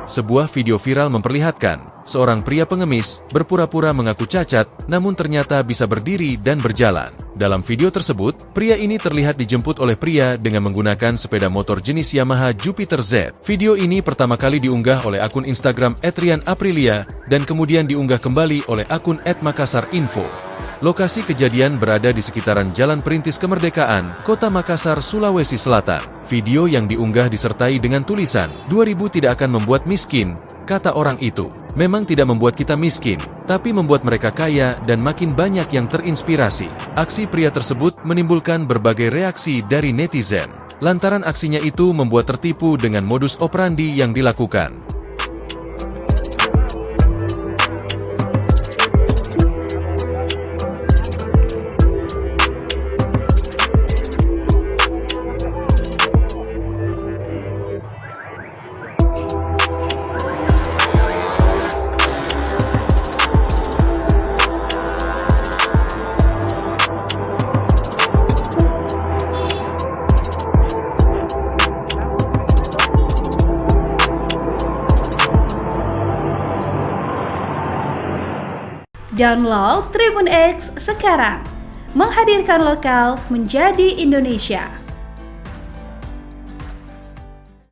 Sebuah video viral memperlihatkan seorang pria pengemis berpura-pura mengaku cacat, namun ternyata bisa berdiri dan berjalan. Dalam video tersebut, pria ini terlihat dijemput oleh pria dengan menggunakan sepeda motor jenis Yamaha Jupiter Z. Video ini pertama kali diunggah oleh akun Instagram @rianaprilia dan kemudian diunggah kembali oleh akun @makassarinfo. Lokasi kejadian berada di sekitaran Jalan Perintis Kemerdekaan, Kota Makassar, Sulawesi Selatan. Video yang diunggah disertai dengan tulisan, 2000 tidak akan membuat miskin, kata orang itu. Memang tidak membuat kita miskin, tapi membuat mereka kaya dan makin banyak yang terinspirasi. Aksi pria tersebut menimbulkan berbagai reaksi dari netizen. Lantaran aksinya itu membuat tertipu dengan modus operandi yang dilakukan. Download Tribun X sekarang, menghadirkan lokal menjadi Indonesia.